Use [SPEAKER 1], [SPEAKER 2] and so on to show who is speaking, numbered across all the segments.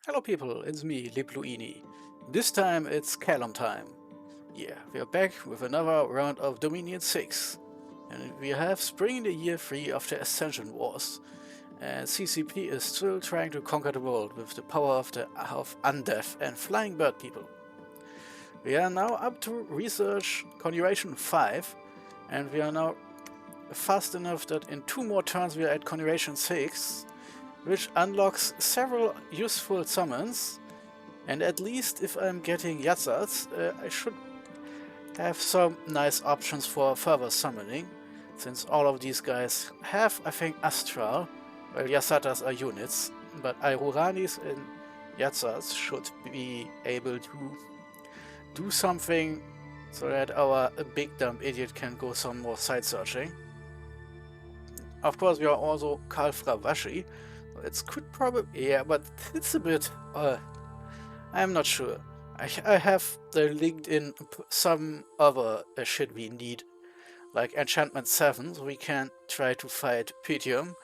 [SPEAKER 1] Hello people, it's me, Lipluini. This time it's Caelum time. Yeah, we are back with another round of Dominion 6. And we have spring in the year 3 of the Ascension Wars. And CCP is still trying to conquer the world with the power of undeath and flying bird people. We are now up to research Conjuration 5, and we are now fast enough that in 2 more turns we are at Conjuration 6, which unlocks several useful summons, and at least if I'm getting Yatsats, I should have some nice options for further summoning, since all of these guys have, I think, Astral, while Yasatas are units, but Aururanis and Yatsats should be able to do something so that our big dumb idiot can go some more side searching. Of course, we are also Kalfra Vashi. It could probably, yeah, but it's a bit, I'm not sure. I have linked in some other shit we need, like Enchantment 7, so we can try to fight Pythium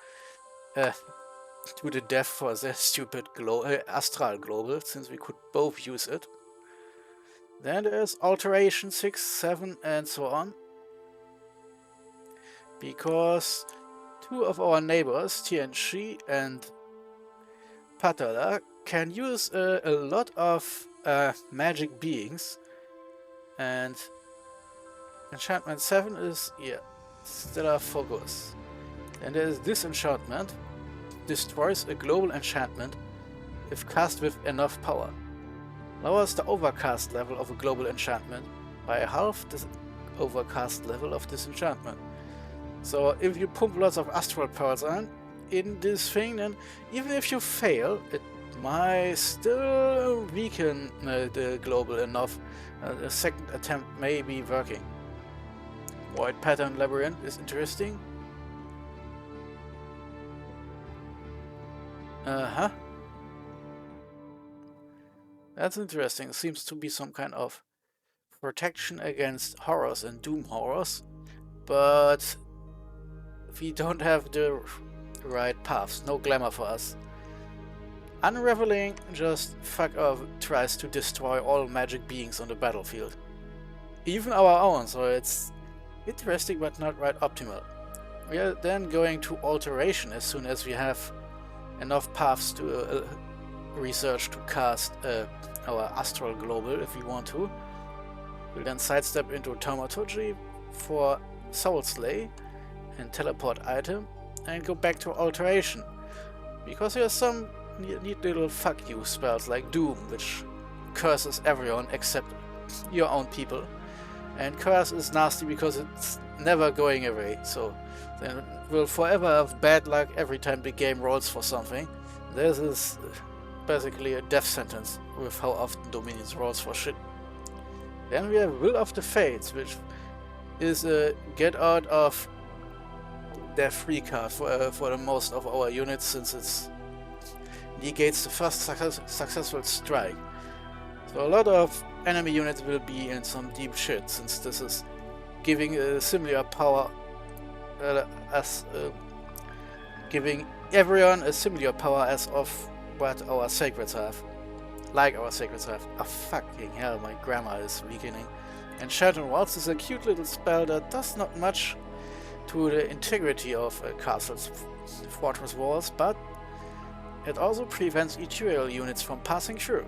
[SPEAKER 1] to the death for their stupid Astral Global, since we could both use it. Then there's Alteration 6, 7, and so on. Because 2 of our neighbors, TNG and Patala, can use a lot of magic beings, and Enchantment 7 is, yeah, Stellar Focus. And there is Disenchantment, destroys a global enchantment if cast with enough power. Lowers the overcast level of a global enchantment by half the overcast level of disenchantment. So if you pump lots of astral pearls in this thing, then even if you fail, it might still weaken the global enough. A second attempt may be working. Void Pattern Labyrinth is interesting. That's interesting. Seems to be some kind of protection against horrors and doom horrors, but we don't have the right paths. No glamour for us. Unraveling just fuck off tries to destroy all magic beings on the battlefield. Even our own, so it's interesting but not right optimal. We are then going to Alteration as soon as we have enough paths to research to cast our Astral Global if we want to. We'll then sidestep into Thaumaturgy for Soul Slay and teleport item and go back to Alteration, because there's some neat little fuck you spells like Doom, which curses everyone except your own people, and Curse is nasty because it's never going away, so then we'll forever have bad luck every time the game rolls for something. This is basically a death sentence with how often Dominions rolls for shit. Then we have Will of the Fates, which is a get out of death free card for the most of our units, since it negates the first successful strike. So a lot of enemy units will be in some deep shit, since this is giving a similar power giving everyone a similar power as of what our sacreds have. Like our sacreds have. Oh fucking hell, my grammar is weakening. And Shattered Walls is a cute little spell that does not much to the integrity of a castle's fortress walls, but it also prevents ethereal units from passing through.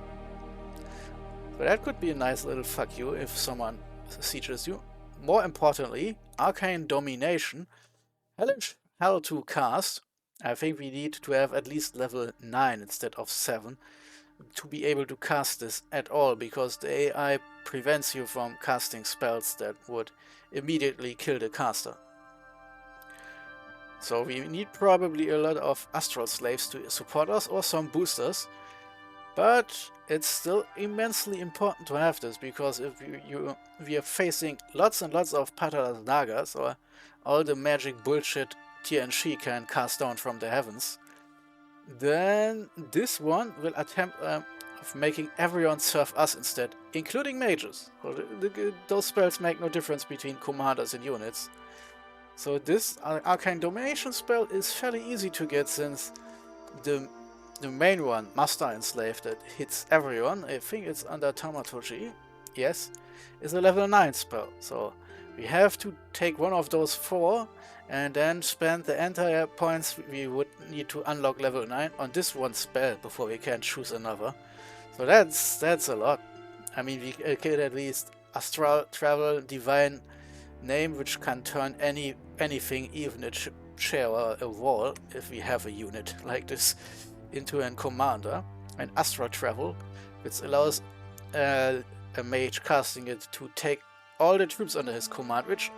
[SPEAKER 1] So that could be a nice little fuck you if someone sieges you. More importantly, Arcane Domination. Hellish Hell to cast. I think we need to have at least level 9 instead of 7 to be able to cast this at all, because the AI prevents you from casting spells that would immediately kill the caster. So we need probably a lot of Astral Slaves to support us, or some boosters, but it's still immensely important to have this, because if we are facing lots and lots of Patalas Nagas, or all the magic bullshit TNG can cast down from the heavens, then this one will attempt of making everyone serve us instead, including mages. Those spells make no difference between commanders and units. So this Arcane Domination spell is fairly easy to get, since the the main one, Master Enslave, that hits everyone, I think it's under Taumaturgy, yes, is a level 9 spell. So we have to take one of those 4 and then spend the entire points we would need to unlock level 9 on this one spell before we can choose another. So that's a lot. I mean, we could at least Astral Travel, Divine Name, which can turn anything, even a chair or a wall, if we have a unit like this, into a commander. And Astral Travel, which allows a mage casting it to take all the troops under his command, which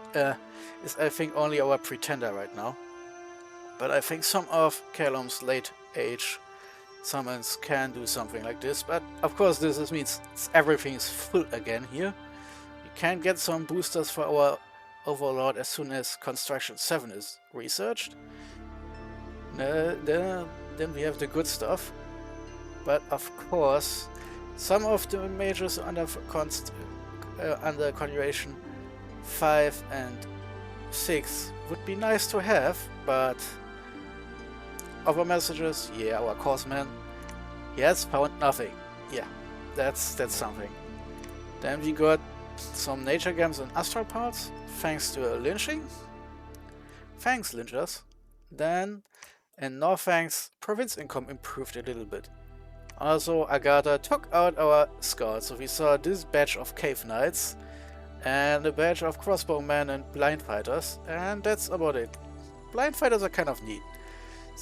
[SPEAKER 1] is, I think, only our pretender right now. But I think some of Caelum's late age summons can do something like this. But of course, this means everything is full again here. We can get some boosters for our Overlord as soon as Construction 7 is researched. Then we have the good stuff. But of course, some of the mages under Conjuration 5 and 6 would be nice to have, but other messages, yeah, our Courseman, he has found nothing. Yeah, that's something. Then we got some nature gems and astral parts, thanks to a lynching. Thanks, lynchers. Then, and no thanks, province income improved a little bit. Also, Agatha took out our scouts, so we saw this batch of cave knights and a batch of crossbowmen and blind fighters, and that's about it. Blind fighters are kind of neat.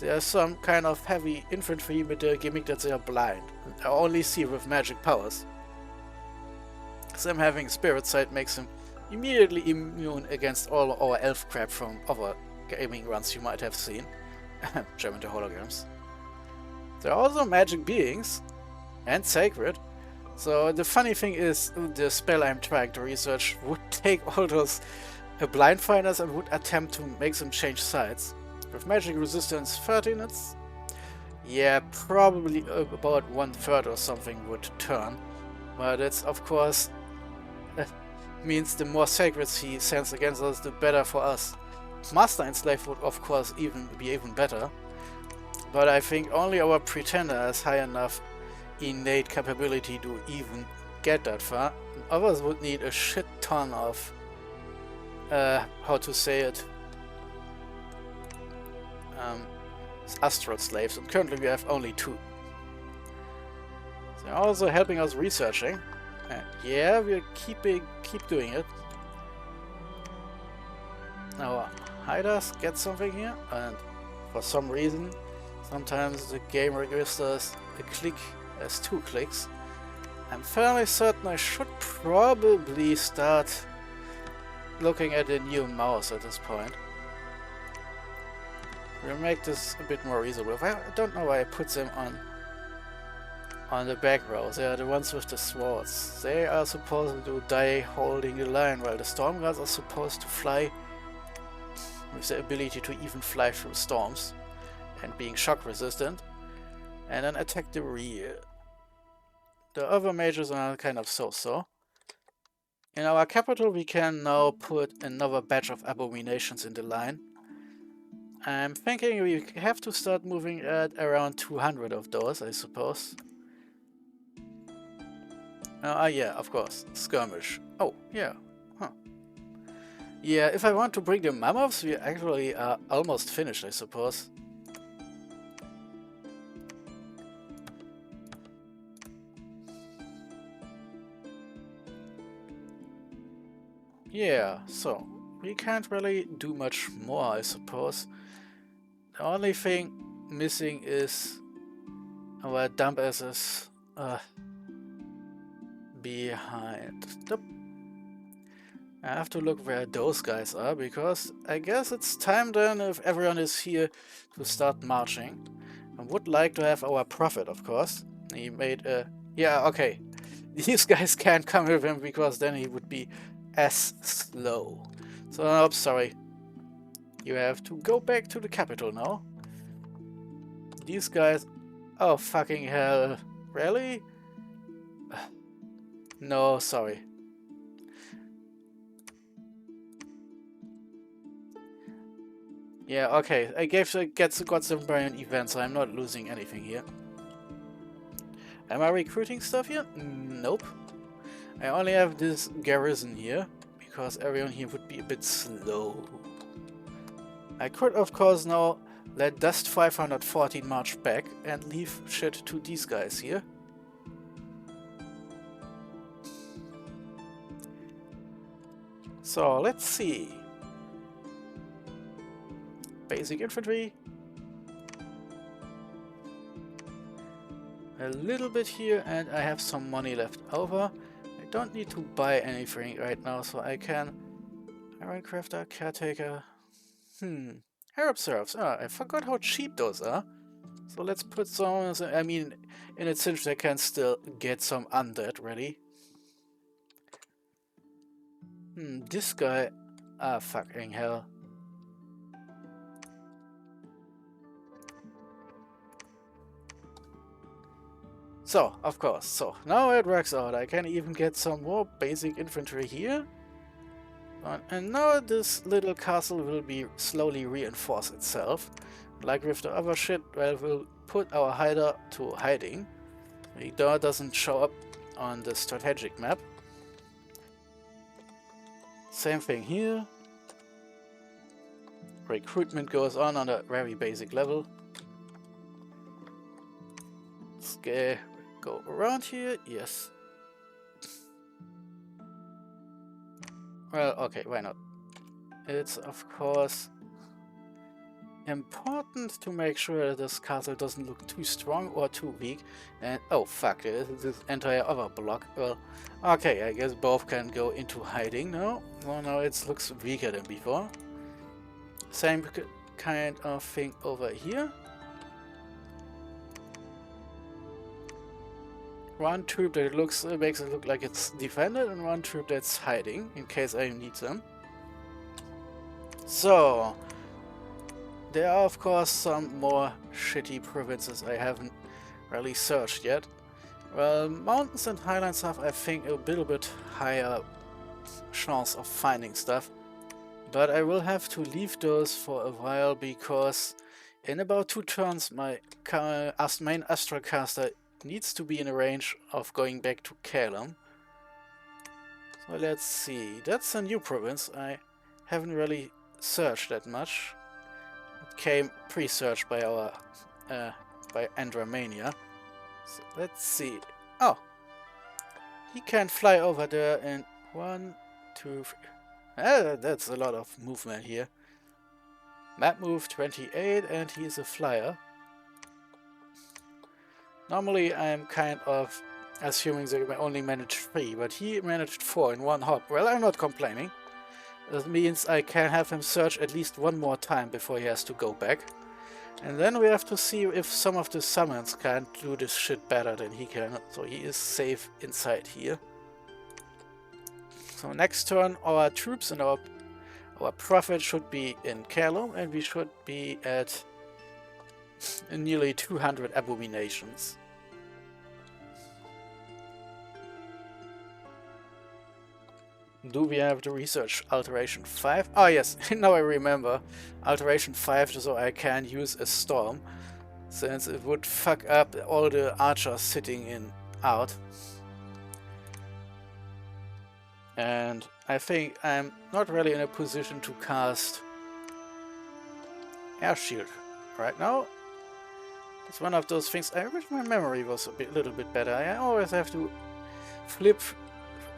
[SPEAKER 1] They are some kind of heavy infantry with the gimmick that they are blind. I only see with magic powers. Them having spirit sight makes them immediately immune against all our elf crap from other gaming runs you might have seen. German to holograms. They're also magic beings and sacred. So the funny thing is, the spell I'm trying to research would take all those blind fighters and would attempt to make them change sides. With magic resistance 13, it's, yeah, probably about 1/3 or something would turn. But it's, of course, means the more sacred he sends against us, the better for us. Master Enslave would, of course, be even better. But I think only our pretender has high enough innate capability to even get that far. Others would need a shit ton of, how to say it, astral slaves, and currently we have only 2. They're also helping us researching, and yeah, we're keep doing it. Our hiders get something here, and for some reason, sometimes the game registers a click as 2 clicks. I'm fairly certain I should probably start looking at a new mouse at this point. We'll make this a bit more reasonable. I don't know why I put them on the back row. They are the ones with the swords. They are supposed to die holding the line, while the Stormguards are supposed to fly with the ability to even fly through storms and being shock resistant, and then attack the rear. The other mages are kind of so-so. In our capital we can now put another batch of abominations in the line. I'm thinking we have to start moving at around 200 of those, I suppose. Yeah, of course. Skirmish. Oh, yeah. Huh. Yeah, if I want to bring the mammoths, we actually are almost finished, I suppose. Yeah, so we can't really do much more, I suppose. The only thing missing is our dump asses behind. I have to look where those guys are, because I guess it's time then, if everyone is here, to start marching. I would like to have our prophet, of course. He made a... Yeah, okay. These guys can't come with him, because then he would be as slow. So, I'm sorry. You have to go back to the capital now. These guys... Oh, fucking hell. Really? No, sorry. Yeah, okay. I got some Brian event, so I'm not losing anything here. Am I recruiting stuff here? Nope. I only have this garrison here, because everyone here would be a bit slow. I could, of course, now let Dust 514 march back and leave shit to these guys here. So, let's see. Basic infantry. A little bit here, and I have some money left over. I don't need to buy anything right now, so I can... Iron crafter, caretaker... Arab serfs. Ah, I forgot how cheap those are. So let's put some... I mean, in a cinch I can still get some undead ready. This guy... Ah, fucking hell. So, of course, so now it works out. I can even get some more basic infantry here. And now this little castle will be slowly reinforce itself. Like with the other shit, well, we'll put our hider to hiding. The door doesn't show up on the strategic map. Same thing here. Recruitment goes on a very basic level. Let's go around here, yes. Well, okay, why not? It's, of course, important to make sure that this castle doesn't look too strong or too weak. And, oh fuck, this entire other block. Well, okay, I guess both can go into hiding now. Well, now it looks weaker than before. Same kind of thing over here. One troop that makes it look like it's defended, and one troop that's hiding, in case I need them. So, there are of course some more shitty provinces I haven't really searched yet. Well, mountains and highlands have, I think, a little bit higher chance of finding stuff. But I will have to leave those for a while, because in about 2 turns my main Astrocaster needs to be in a range of going back to Caelum. So let's see. That's a new province. I haven't really searched that much. It came pre-searched by our by Andromania. So let's see. Oh, he can fly over there in 1, 2, 3. That's a lot of movement here. Map move 28, and he's a flyer. Normally I'm kind of assuming that I only managed 3, but he managed 4 in one hop. Well, I'm not complaining. That means I can have him search at least one more time before he has to go back. And then we have to see if some of the summons can do this shit better than he can. So he is safe inside here. So next turn our troops and our profit should be in Caelum, and we should be at nearly 200 abominations. Do we have the research alteration 5? Oh yes, now I remember. Alteration 5, so I can use a storm, since it would fuck up all the archers sitting out. And I think I'm not really in a position to cast Air Shield right now. It's one of those things. I wish my memory was a little bit better. I always have to flip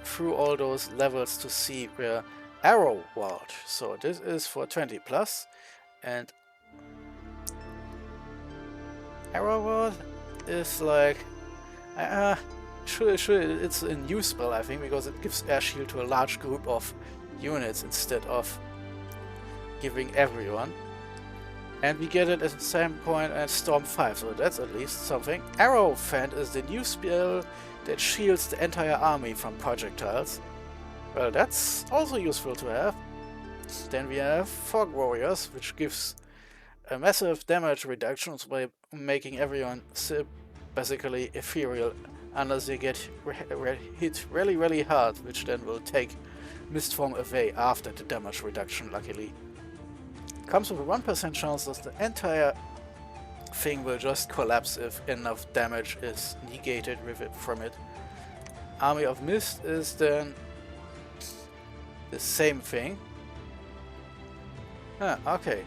[SPEAKER 1] through all those levels to see where Arrow Ward. So this is for 20 plus, and Arrow Ward is like it's a new spell, I think, because it gives air shield to a large group of units instead of giving everyone. And we get it at the same point as Storm 5, so that's at least something. Arrow Fend is the new spell that shields the entire army from projectiles. Well, that's also useful to have. Then we have Fog Warriors, which gives a massive damage reduction by making everyone basically ethereal unless they get hit really hard, which then will take Mistform away after the damage reduction, luckily. Comes with a 1% chance that the entire thing will just collapse if enough damage is negated with it from it. Army of Mist is then the same thing. Ah, okay.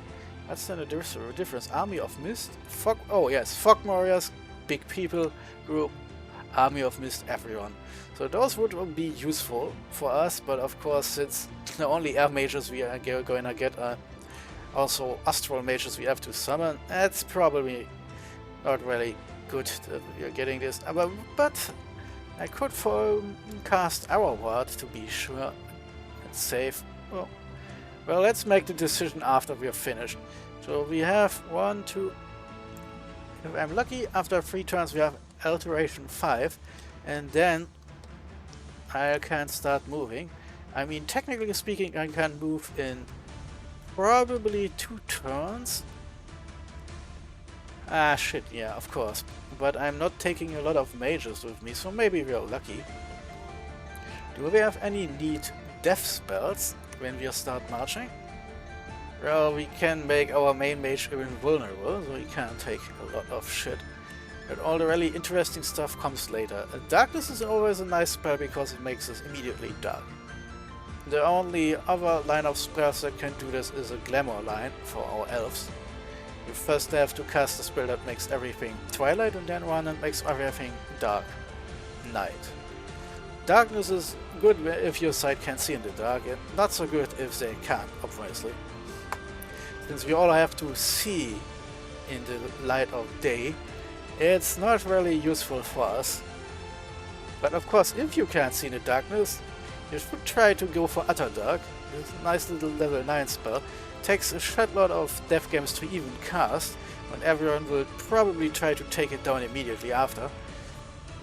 [SPEAKER 1] That's then a difference. Army of Mist, Fog. Oh yes, Fog Warriors, big people group, Army of Mist, everyone. So those would be useful for us, but of course, since the only air mages we are going to get are also astral mages we have to summon, that's probably not really good that we are getting this. But I could cast Arrow Ward to be sure it's safe. Well, let's make the decision after we are finished. So we have 1, 2. If I'm lucky, after 3 turns we have Alteration 5, and then I can start moving. I mean, technically speaking, I can move in probably 2 turns. Ah, shit, yeah, of course. But I'm not taking a lot of mages with me, so maybe we are lucky. Do we have any neat death spells when we start marching? Well, we can make our main mage invulnerable, so he can't take a lot of shit. But all the really interesting stuff comes later. Darkness is always a nice spell because it makes us immediately dark. The only other line of spells that can do this is a glamour line for our elves. You first have to cast a spell that makes everything twilight, and then one that makes everything dark. Night. Darkness is good if your side can see in the dark, and not so good if they can't, obviously. Since we all have to see in the light of day, it's not really useful for us. But of course, if you can't see in the darkness, you should try to go for Utter Dark. It's a nice little level 9 spell. Takes a shitload of death games to even cast, when everyone will probably try to take it down immediately after.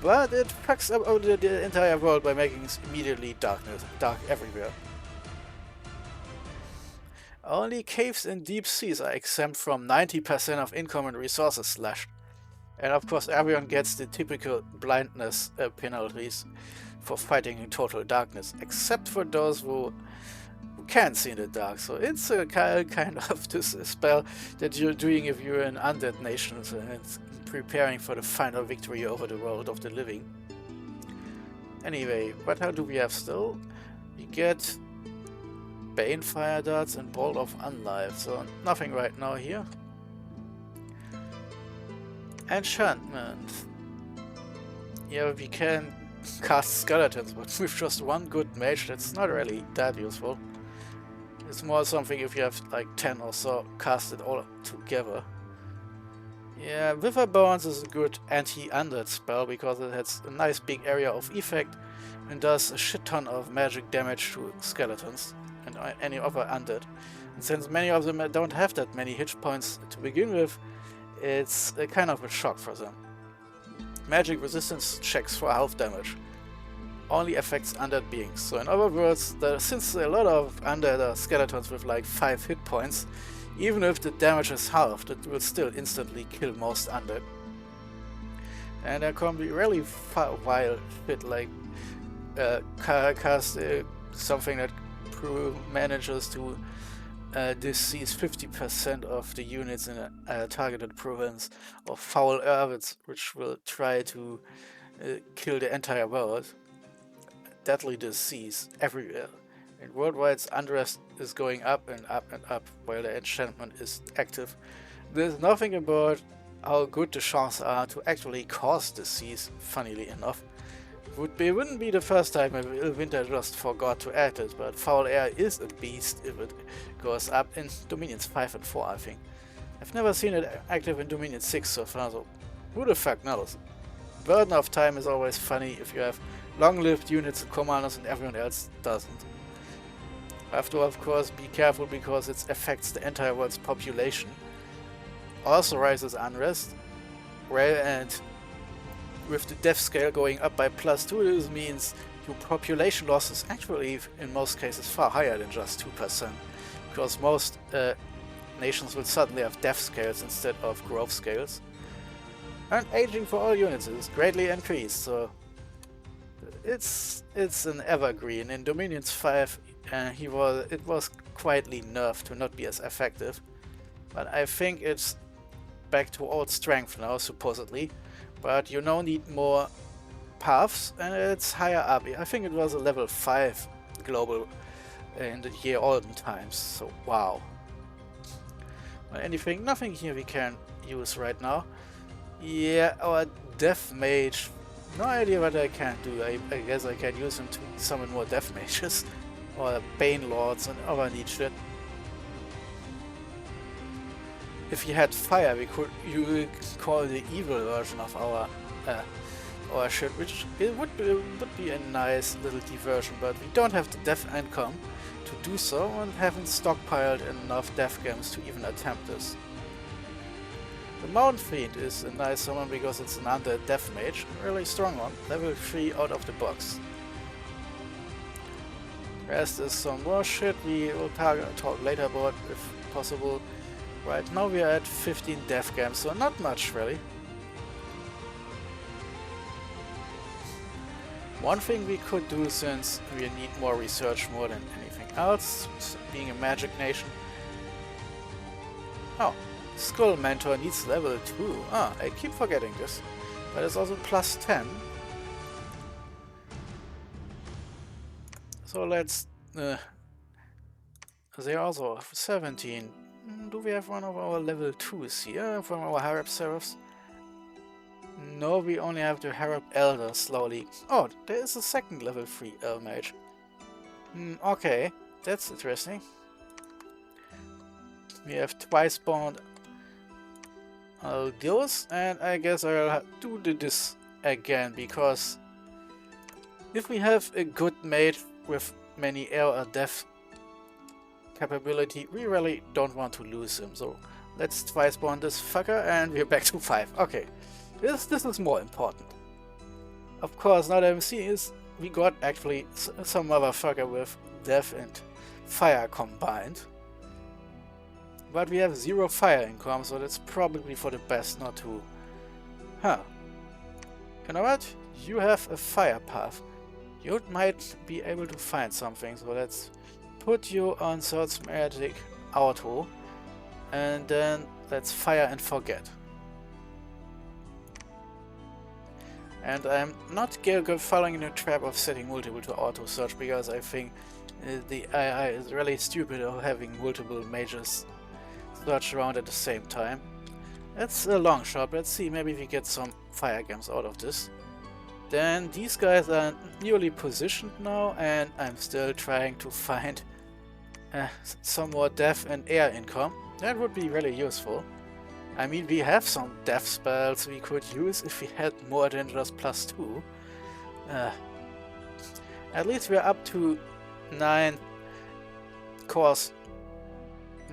[SPEAKER 1] But it fucks up the entire world by making it immediately dark everywhere. Only caves and deep seas are exempt from 90% of income and resources slashed. And of course everyone gets the typical blindness penalties for fighting in total darkness, except for those who can see in the dark. So it's a kind of this spell that you're doing if you're an undead nation and preparing for the final victory over the world of the living. Anyway, what do we have still? We get Bane Fire Darts and Bolt of Unlife, so nothing right now here. Enchantment. Yeah, we can cast skeletons, but with just one good mage, that's not really that useful. It's more something if you have like 10 or so cast it all together. Yeah, Wither Bones is a good anti-undead spell because it has a nice big area of effect and does a shit ton of magic damage to skeletons and any other undead. And since many of them don't have that many hit points to begin with, it's a kind of a shock for them. Magic resistance checks for half damage only affects undead beings. So in other words, since a lot of undead are skeletons with like 5 hit points, even if the damage is halved, it will still instantly kill most undead. And there can be really wild shit like cast something that manages to disease 50% of the units in a targeted province, or Foul Air, which will try to kill the entire world. Deadly disease everywhere. And worldwide unrest is going up and up and up while the enchantment is active. There's nothing about how good the chances are to actually cause disease, funnily enough. Wouldn't be the first time Winter just forgot to add it, but Foul Air is a beast if it goes up in Dominions 5 and 4, I think. I've never seen it active in Dominion 6 so far, so who the fuck knows? Burden of Time is always funny if you have long-lived units and commanders and everyone else doesn't. Have to of course be careful because it affects the entire world's population. Also rises unrest, and with the death scale going up by +2, this means your population loss is actually in most cases far higher than just 2%, because most nations will suddenly have death scales instead of growth scales. And aging for all units is greatly increased, so it's an evergreen. In Dominions 5 it was quietly nerfed to not be as effective, but I think it's back to old strength now, supposedly. But you now need more paths, and it's higher up. I think it was a level 5 global in the year olden times, so wow. Anything, nothing here we can use right now. Yeah, our Death Mage. No idea what I can do. I guess I can use him to summon more Death Mages. Or Bane Lords and other neat shit. If he had fire, you could call the evil version of our ship, which it would be a nice little diversion, but we don't have the death income to do so and haven't stockpiled enough death gems to even attempt this. The Mountain Fiend is a nice one because it's an undead death mage, a really strong one, level 3 out of the box. Rest is some more shit we will talk later about if possible. Right now we are at 15 death gems, so not much really. One thing we could do, since we need more research more than anything else, being a magic nation. Oh, Skull Mentor needs level 2. Ah, I keep forgetting this. But it's also plus 10. So let's... they also have 17. Do we have one of our level 2s here from our Harab Seraphs? No, we only have the Harab Elder slowly. Oh, there is a second level 3 Mage. Okay, that's interesting. We have twice spawned Aldeos, and I guess I'll do this again, because if we have a good mage with many air or death capability, we really don't want to lose him. So let's twice spawn this fucker and we're back to 5. Okay, this is more important. Of course, now that I'm seeing is we got actually some motherfucker with death and fire combined. But we have 0 fire income, so that's probably for the best not to... Huh. You know what? You have a fire path. You might be able to find something, so let's put you on Swords Magic Auto, and then let's fire and forget. And I'm not following in the trap of setting multiple to auto search, because I think the AI is really stupid of having multiple mages search around at the same time. That's a long shot. Let's see, maybe we get some fire gems out of this. Then these guys are newly positioned now, and I'm still trying to find some more death and air income. That would be really useful. I mean, we have some death spells we could use if we had more than just plus 2. At least we're up to 9 course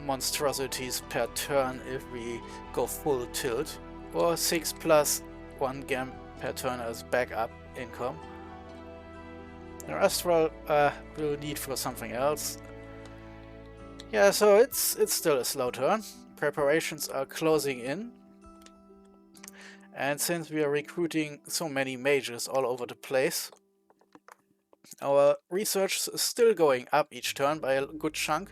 [SPEAKER 1] monstrosities per turn if we go full tilt, or 6 plus 1 gem per turn as backup income. The Astral we'll need for something else. Yeah, so it's still a slow turn. Preparations are closing in. And since we are recruiting so many mages all over the place, our research is still going up each turn by a good chunk.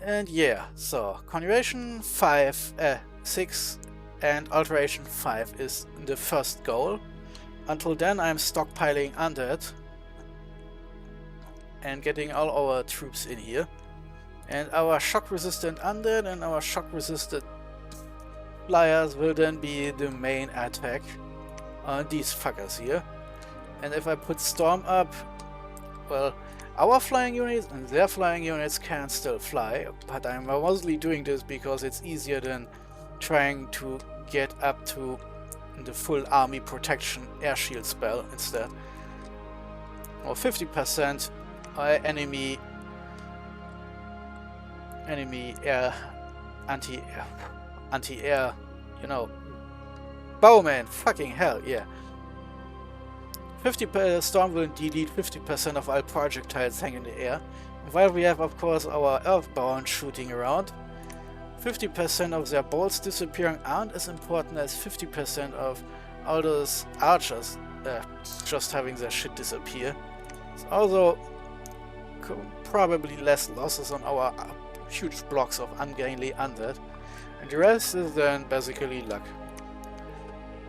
[SPEAKER 1] And yeah, so Conjuration 6 and Alteration 5 is the first goal. Until then I'm stockpiling undead and getting all our troops in here. And our shock resistant undead and our shock resistant flyers will then be the main attack on these fuckers here. And if I put Storm up, well, our flying units and their flying units can still fly, but I'm mostly doing this because it's easier than trying to get up to the full army protection air shield spell instead. Or 50% enemy air anti-air, you know, bowman, fucking hell, yeah. 50% Storm will delete 50% of all projectiles hanging in the air, while we have of course our Earthbound shooting around. 50% of their bolts disappearing aren't as important as 50% of all those archers just having their shit disappear. It's also probably less losses on our huge blocks of ungainly undead. And the rest is then basically luck.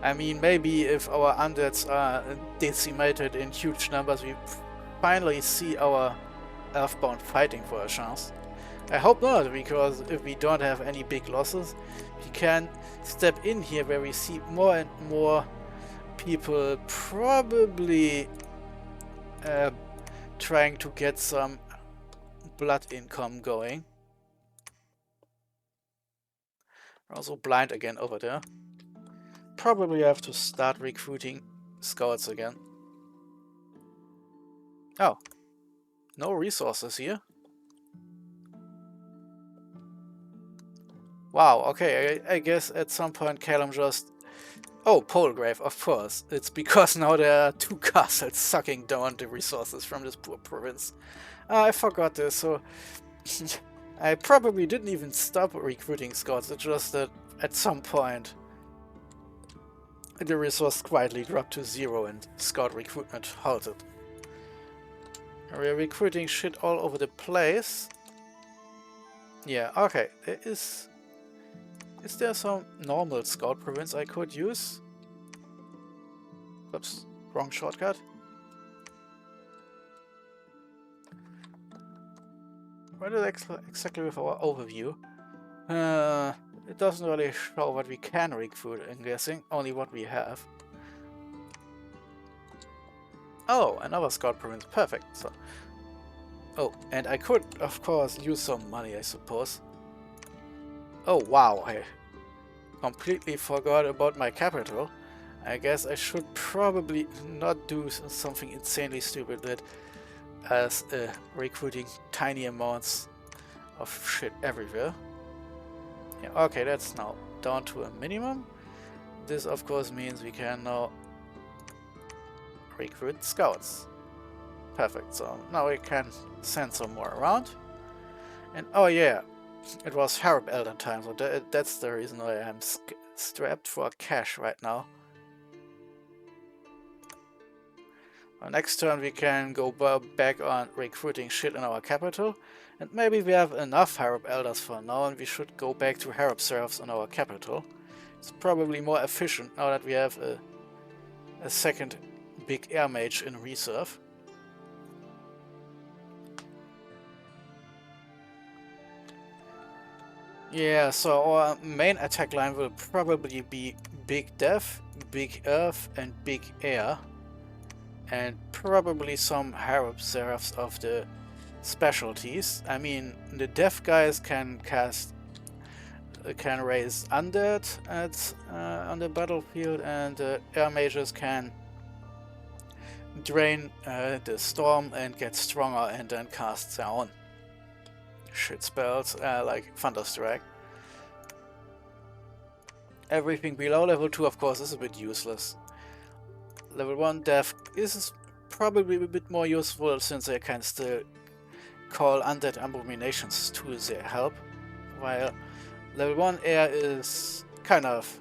[SPEAKER 1] I mean, maybe if our undeads are decimated in huge numbers, we finally see our Earthbound fighting for a chance. I hope not, because if we don't have any big losses, we can step in here where we see more and more people probably trying to get some blood income going. We're also blind again over there. Probably have to start recruiting scouts again. Oh, no resources here. Wow, okay, I guess at some point Caelum just... Oh, Polegrave, of course. It's because now there are 2 castles sucking down the resources from this poor province. I forgot this, so... I probably didn't even stop recruiting scouts, it's just that at some point the resource quietly dropped to 0 and scout recruitment halted. We're recruiting shit all over the place. Yeah, okay, there is... Is there some normal scout province I could use? Oops, wrong shortcut. What is exactly with our overview? It doesn't really show what we can recruit, I'm guessing, only what we have. Oh, another scout province, perfect. So, oh, and I could, of course, use some money, I suppose. Oh wow, I completely forgot about my capital. I guess I should probably not do something insanely stupid that as recruiting tiny amounts of shit everywhere. Yeah, okay, that's now down to a minimum. This of course means we can now recruit scouts. Perfect, so now we can send some more around. And oh yeah, it was Harp Elden time, so that's the reason why I'm strapped for cash right now. Next turn we can go back on recruiting shit in our capital, and maybe we have enough Harp Elders for now and we should go back to Harp Serfs in our capital. It's probably more efficient now that we have a second big air mage in reserve. Yeah, so our main attack line will probably be Big Death, Big Earth and Big Air. And probably some Harp Seraphs of the specialties. I mean, the Death guys can raise undead on the battlefield, and the Air Mages can drain the storm and get stronger and then cast their own shit spells like Thunderstrike. Everything below level 2 of course is a bit useless. Level 1 Death is probably a bit more useful since they can still call undead abominations to their help, while level 1 Air is kind of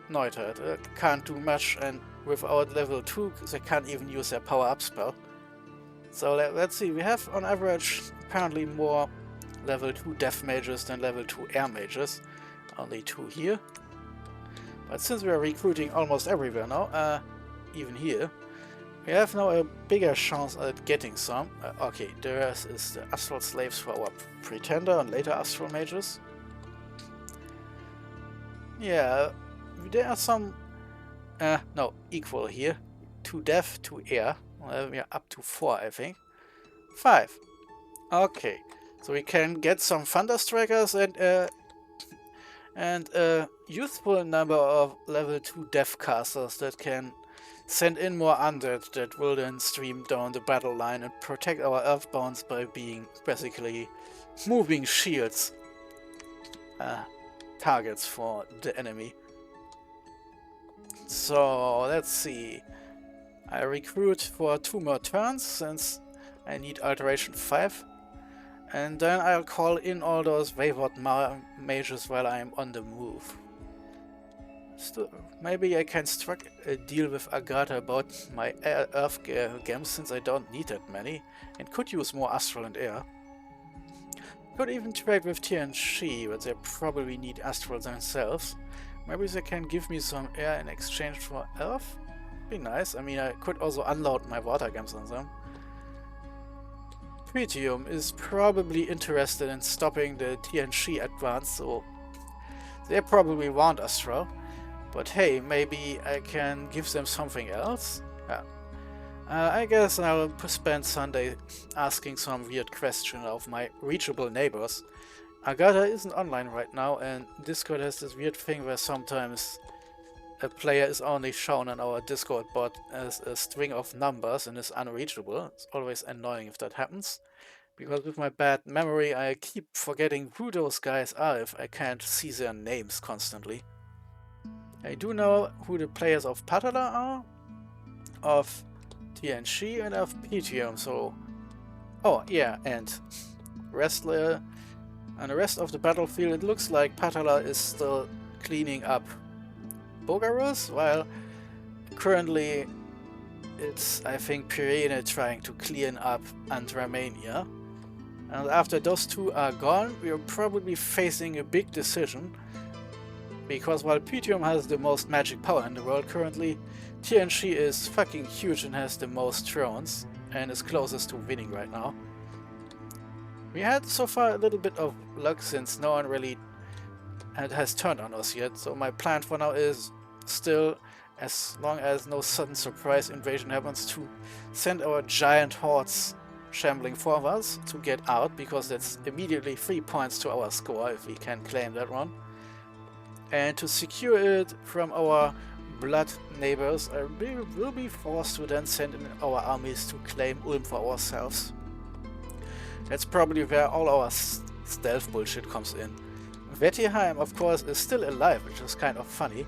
[SPEAKER 1] neutered, can't do much, and without level 2 they can't even use their power up spell. So let's see, we have on average apparently more level 2 Death Mages than level 2 Air Mages, only 2 here. But since we are recruiting almost everywhere now, even here, we have now a bigger chance at getting some. Okay, the rest is the Astral Slaves for our Pretender and later Astral Mages. Yeah, there are some... no, equal here. 2 Death, 2 Air. We are up to 4, I think. 5. Okay, so we can get some Thunderstrikers and a useful number of level 2 Death Casters that can send in more undead that will then stream down the battle line and protect our Earthbounds by being basically moving shields, targets for the enemy. So let's see, I recruit for 2 more turns since I need Alteration 5, and then I'll call in all those wayward mages while I'm on the move. Maybe I can strike a deal with Agatha about my Earth gems since I don't need that many and could use more Astral and Air. Could even trade with TNG, but they probably need Astral themselves. Maybe they can give me some air in exchange for Earth? Be nice. I mean, I could also unload my water gems on them. Tritium is probably interested in stopping the TNG advance, so they probably want Astral. But hey, maybe I can give them something else? Yeah. I guess I'll spend Sunday asking some weird question of my reachable neighbors. Agatha isn't online right now, and Discord has this weird thing where sometimes a player is only shown on our Discord bot as a string of numbers and is unreachable. It's always annoying if that happens, because with my bad memory I keep forgetting who those guys are if I can't see their names constantly. I do know who the players of Patala are, of TNG and of Pythium, so... Oh, yeah, and Wrestler and the rest of the battlefield, it looks like Patala is still cleaning up Bogarus, while currently it's, I think, Pyrene trying to clean up Andromania. And after those two are gone, we are probably facing a big decision, because while Pythium has the most magic power in the world currently, TNG is fucking huge and has the most thrones, and is closest to winning right now. We had so far a little bit of luck since no one really has turned on us yet, so my plan for now is still, as long as no sudden surprise invasion happens, to send our giant hordes shambling forwards to get out, because that's immediately 3 points to our score if we can claim that one. And to secure it from our blood neighbors, we will be forced to then send in our armies to claim Ulm for ourselves. That's probably where all our stealth bullshit comes in. Vettiheim, of course, is still alive, which is kind of funny.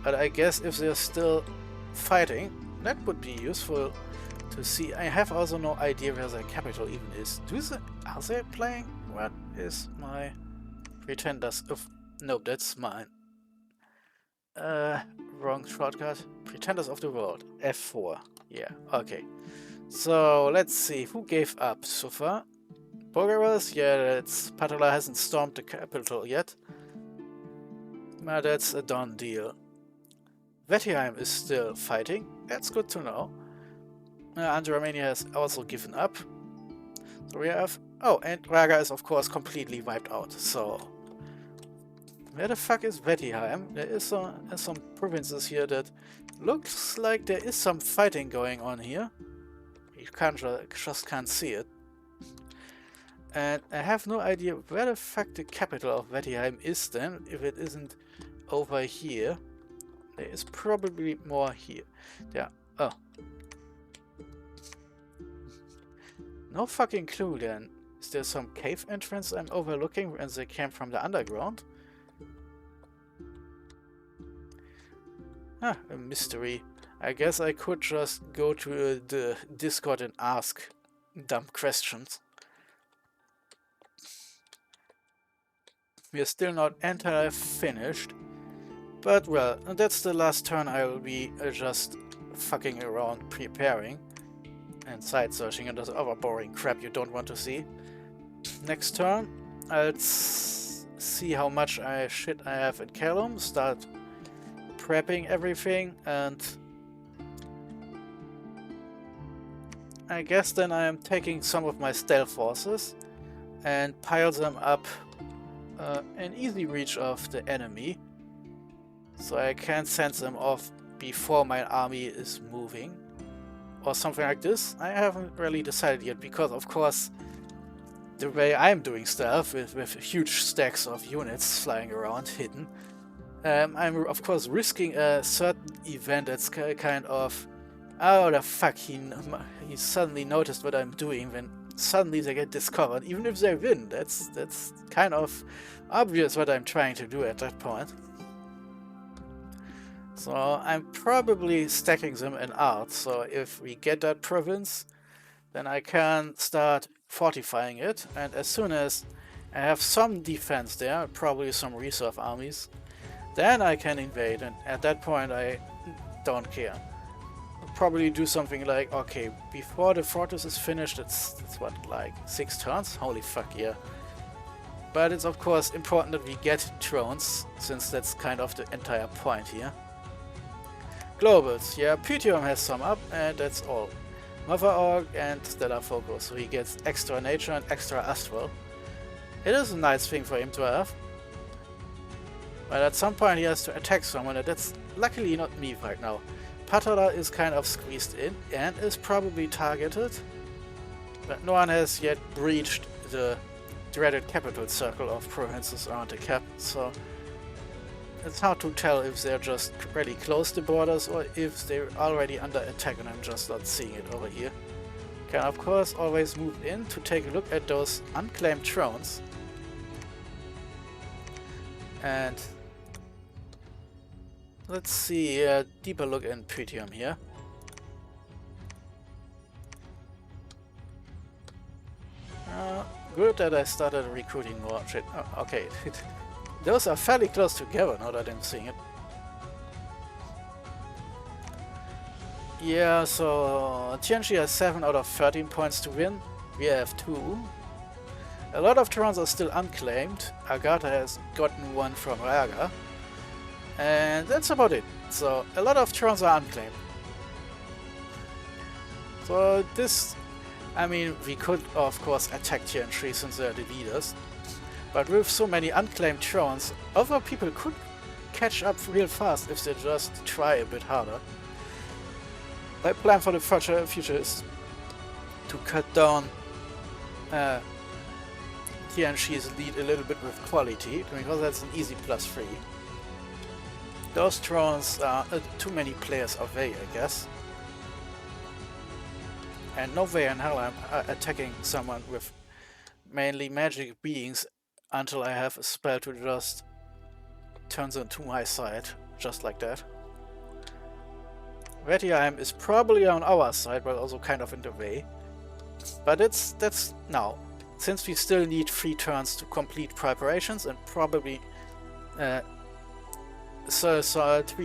[SPEAKER 1] But I guess if they're still fighting, that would be useful to see. I have also no idea where their capital even is. Are they playing? What is my Pretenders of... Nope, that's mine. Wrong shortcut. Pretenders of the World. F4. Yeah, okay. So, let's see. Who gave up so far? Bogarus? Yeah, that's... Patala hasn't stormed the capital yet. But that's a done deal. Vettiheim is still fighting. That's good to know. Andromania has also given up. So we have... Oh, and Raga is of course completely wiped out, so... Where the fuck is Vettiheim? There is some provinces here that looks like there is some fighting going on here. You just can't see it. And I have no idea where the fuck the capital of Vettiheim is then, if it isn't over here. There is probably more here. Yeah. Oh. No fucking clue then. Is there some cave entrance I'm overlooking and they came from the underground? Ah, a mystery. I guess I could just go to the Discord and ask dumb questions. We are still not entirely finished. But well, that's the last turn I will be just fucking around preparing. And side searching and those other boring crap you don't want to see. Next turn, I'll see how much shit I have in Caelum, start prepping everything, and I guess then I am taking some of my stealth forces and pile them up in easy reach of the enemy, so I can send them off before my army is moving. Or something like this. I haven't really decided yet, because of course the way I'm doing stuff with huge stacks of units flying around hidden, I'm of course risking a certain event that's kind of, oh the fuck, he suddenly noticed what I'm doing, when suddenly they get discovered, even if they win. That's kind of obvious what I'm trying to do at that point. So I'm probably stacking them in art, so if we get that province, then I can start fortifying it, and as soon as I have some defense there, probably some reserve armies, then I can invade, and at that point I don't care. probably do something like, okay, before the fortress is finished, it's what, like 6 turns? Holy fuck, yeah. But it's of course important that we get drones, since that's kind of the entire point here. Globals, yeah, Pythium has some up, and that's all. Mother Org and Stellar Focus, so he gets extra nature and extra astral. It is a nice thing for him to have. But at some point he has to attack someone, and that's luckily not me right now. Patala is kind of squeezed in and is probably targeted, but no one has yet breached the dreaded capital circle of provinces around the cap, so it's hard to tell if they're just really close to borders or if they're already under attack and I'm just not seeing it over here. Can of course always move in to take a look at those unclaimed thrones. And let's see a deeper look in Pythium here. Good that I started recruiting more shit. Oh, okay. Those are fairly close together now that I'm seeing it. Yeah, so TNG has 7 out of 13 points to win. We have 2. A lot of Terrans are still unclaimed. Agatha has gotten one from Raga. And that's about it. So a lot of Terrans are unclaimed. So this, I mean, we could of course attack TN3 since they're the leaders. But with so many unclaimed thrones, other people could catch up real fast if they just try a bit harder. My plan for the future is to cut down TNG's lead a little bit with quality, because that's an easy +3. Those thrones are too many players away, I guess. And no way in hell I'm attacking someone with mainly magic beings until I have a spell to just turn them to my side, just like that. Rettiheim is probably on our side, but also kind of in the way. But that's now. Since we still need 3 turns to complete preparations and probably 3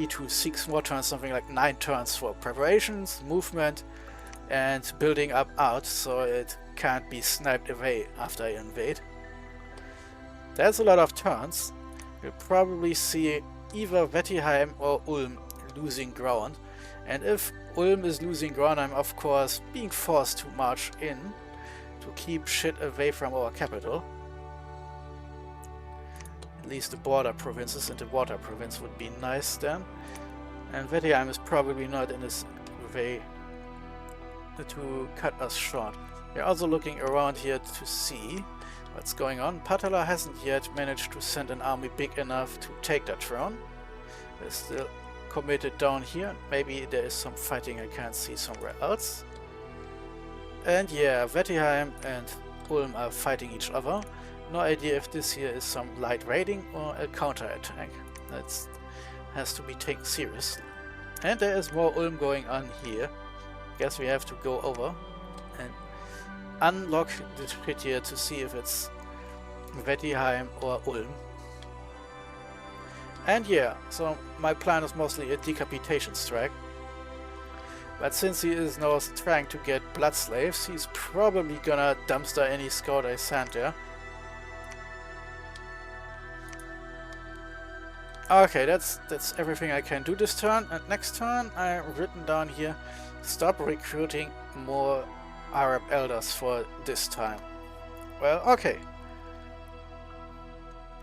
[SPEAKER 1] to 6 more turns, something like 9 turns for preparations, movement, and building up out, so it can't be sniped away after I invade. That's a lot of turns. We'll probably see either Rettiheim or Ulm losing ground, and if Ulm is losing ground, I'm of course being forced to march in to keep shit away from our capital. At least the border provinces and the water province would be nice then. And Rettiheim is probably not in this way to cut us short. We're also looking around here to see what's going on. Patala hasn't yet managed to send an army big enough to take that throne. They're still committed down here. Maybe there is some fighting I can't see somewhere else. And yeah, Rettiheim and Ulm are fighting each other. No idea if this here is some light raiding or a counterattack. That has to be taken seriously. And there is more Ulm going on here. Guess we have to go over and unlock the shit here to see if it's Rettiheim or Ulm. And yeah, so my plan is mostly a decapitation strike. But since he is now trying to get blood slaves, he's probably gonna dumpster any scout I send there. Okay, that's everything I can do this turn. And next turn I've written down here, stop recruiting more Arab elders for this time. Well, okay.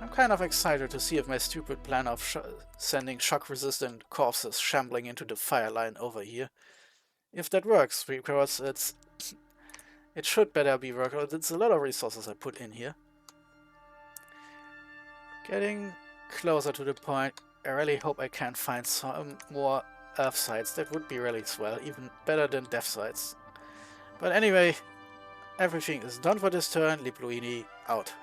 [SPEAKER 1] I'm kind of excited to see if my stupid plan of sending shock-resistant corpses shambling into the fire line over here, if that works, because it should better be working. It's a lot of resources I put in here. Getting closer to the point. I really hope I can find some more Earth sites. That would be really swell, even better than Death sites. But anyway, everything is done for this turn. Lipluini out.